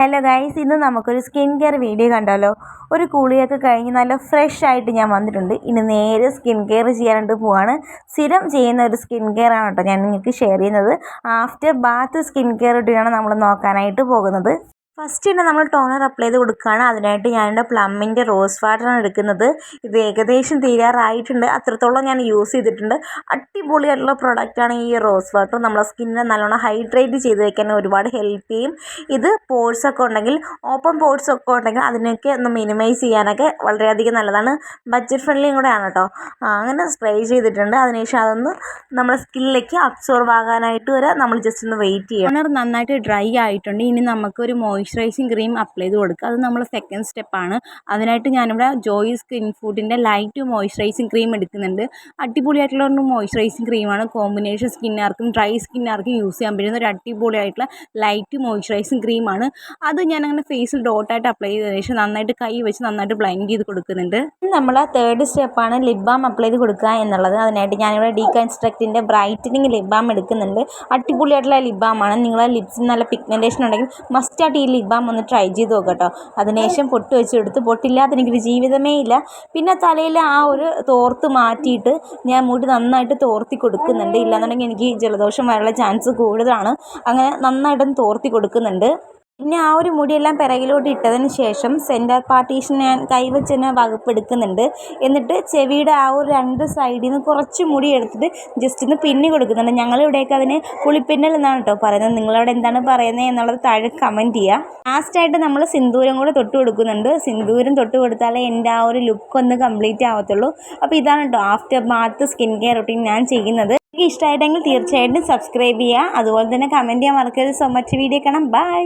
Hello guys, ഇന്ന് നമുക്കൊരു skin care video കണ്ടാലോ. ഒരു കുളിയൊക്കെ കഴിഞ്ഞ് നല്ല ഫ്രഷ് ആയിട്ട് ഞാൻ വന്നിട്ടുണ്ട്. ഇനി നേരെ സ്കിൻ കെയർ ചെയ്യാനായിട്ട് പോവാണ്. സ്ഥിരം ചെയ്യുന്ന ഒരു സ്കിൻ കെയർ ആണ് കേട്ടോ ഞാൻ നിങ്ങൾക്ക് ഷെയർ ചെയ്യുന്നത്. ആഫ്റ്റർ ബാത്ത് സ്കിൻ കെയർ റൂട്ടീനാണ് നമ്മൾ നോക്കാനായിട്ട് പോകുന്നത്. ഫസ്റ്റ് തന്നെ നമ്മൾ ടോണർ അപ്ലൈ ചെയ്ത് കൊടുക്കുകയാണ്. അതിനായിട്ട് ഞാനിവിടെ പ്ലമ്മിൻ്റെ റോസ് വാട്ടറാണ് എടുക്കുന്നത്. ഇത് ഏകദേശം തീരാറായിട്ടുണ്ട്. അത്രത്തോളം ഞാൻ യൂസ് ചെയ്തിട്ടുണ്ട്. അടിപൊളിയായിട്ടുള്ള പ്രൊഡക്റ്റാണ് ഈ റോസ് വാട്ടർ. നമ്മളെ സ്കിന്നിനെ നല്ലോണം ഹൈഡ്രേറ്റ് ചെയ്ത് വയ്ക്കാൻ ഒരുപാട് ഹെൽപ്പ് ചെയ്യും. ഇത് പോഴ്സൊക്കെ ഉണ്ടെങ്കിൽ, ഓപ്പൺ പോഴ്സൊക്കെ ഉണ്ടെങ്കിൽ അതിനൊക്കെ ഒന്ന് മിനിമൈസ് ചെയ്യാനൊക്കെ വളരെയധികം നല്ലതാണ്. ബഡ്ജറ്റ് ഫ്രണ്ട്ലിയും കൂടെയാണ് കേട്ടോ. അങ്ങനെ സ്പ്രേ ചെയ്തിട്ടുണ്ട്. അതിനുശേഷം അതൊന്ന് നമ്മുടെ സ്കിന്നിലേക്ക് അബ്സോർവ് ആകാനായിട്ട് വരെ നമ്മൾ ജസ്റ്റ് ഒന്ന് വെയിറ്റ് ചെയ്യണം. ടോണർ നന്നായിട്ട് ഡ്രൈ ആയിട്ടുണ്ട്. ഇനി നമുക്കൊരു മോയ്സ്ചറൈസിങ് ക്രീം അപ്ലൈ ചെയ്ത് കൊടുക്കുക. അത് നമ്മൾ സെക്കൻഡ് സ്റ്റെപ്പാണ്. അതിനായിട്ട് ഞാനിവിടെ ജോയി സ്കിൻ ഫുഡിൻ്റെ ലൈറ്റ് മോയ്സ്ചറൈസിങ് ക്രീം എടുക്കുന്നുണ്ട്. അടിപൊളിയായിട്ടുള്ള ഒരു മോയ്സ്ചറൈസിങ് ക്രീമാണ്. കോമ്പിനേഷൻ സ്കിന്നാർക്കും ഡ്രൈ സ്കിന്നാർക്കും യൂസ് ചെയ്യാൻ പറ്റുന്ന ഒരു അടിപൊളിയായിട്ടുള്ള ലൈറ്റ് മോയ്സ്ചറൈസിങ് ക്രീമാണ്. അത് ഞാനങ്ങനെ ഫേസിൽ ഡോട്ടായിട്ട് അപ്ലൈ ചെയ്തതിന് ശേഷം നന്നായിട്ട് കൈ വെച്ച് നന്നായിട്ട് ബ്ലെൻഡ് ചെയ്ത് കൊടുക്കുന്നുണ്ട്. നമ്മൾ തേർഡ് സ്റ്റെപ്പാണ് ലിപ് ബാം അപ്ലൈ ചെയ്ത് കൊടുക്കുക എന്നുള്ളത്. അതിനായിട്ട് ഞാനിവിടെ ഡീകൺസ്ട്രക്റ്റിൻ്റെ ബ്രൈറ്റനിങ് ലിപ് ബാം എടുക്കുന്നുണ്ട്. അടിപൊളിയായിട്ടുള്ള ലിപ് ബാമാണ്. നിങ്ങളെ ലിപ്സിന് നല്ല പിഗ്മെൻറ്റേഷൻ ഉണ്ടെങ്കിൽ മസ്റ്റായിട്ട് ഈ ലിപ് ബാം ഒന്ന് ട്രൈ ചെയ്ത് നോക്കാം കേട്ടോ. അതിനുശേഷം പൊട്ട് വെച്ചെടുത്ത്, പൊട്ടില്ലാതെ എനിക്കൊരു ജീവിതമേ ഇല്ല. പിന്നെ തലയിൽ ആ ഒരു തോർത്ത് മാറ്റിയിട്ട് ഞാൻ മുടി നന്നായിട്ട് തോർത്തി കൊടുക്കുന്നുണ്ട്. ഇല്ലാന്നുണ്ടെങ്കിൽ എനിക്ക് ജലദോഷം വരാനുള്ള ചാൻസ് കൂടുതലാണ്. അങ്ങനെ നന്നായിട്ടൊന്ന് തോർത്തി കൊടുക്കുന്നുണ്ട്. പിന്നെ ആ ഒരു മുടിയെല്ലാം പിറകിലോട്ട് ഇട്ടതിന് ശേഷം സെൻറ്റർ പാർട്ടീഷൻ ഞാൻ കൈവച്ച് തന്നെ വകുപ്പെടുക്കുന്നുണ്ട്. എന്നിട്ട് ചെവിയുടെ ആ ഒരു രണ്ട് സൈഡിൽ നിന്ന് കുറച്ച് മുടി എടുത്തിട്ട് ജസ്റ്റ് ഒന്ന് പിന്നി കൊടുക്കുന്നുണ്ട്. ഞങ്ങളിവിടെയൊക്കെ അതിന് കുളിപ്പിന്നൽ എന്നാണ് കേട്ടോ പറയുന്നത്. നിങ്ങളവിടെ എന്താണ് പറയുന്നത് എന്നുള്ളത് താഴെ കമൻറ്റ് ചെയ്യുക. ലാസ്റ്റായിട്ട് നമ്മൾ സിന്ദൂരം കൂടെ തൊട്ട് കൊടുക്കുന്നുണ്ട്. സിന്ദൂരം തൊട്ട് കൊടുത്താലേ എൻ്റെ ആ ഒരു ലുക്ക് ഒന്ന് കംപ്ലീറ്റ് ആവത്തുള്ളൂ. അപ്പോൾ ഇതാണ് കേട്ടോ after bath skin care routine ഞാൻ ചെയ്യുന്നത്. എനിക്ക് ഇഷ്ടമായിട്ടെങ്കിൽ തീർച്ചയായിട്ടും സബ്സ്ക്രൈബ് ചെയ്യുക. അതുപോലെ തന്നെ കമൻറ്റ് ചെയ്യാൻ മറക്കരുത്. So much. വീഡിയോ കാണാം. ബൈ.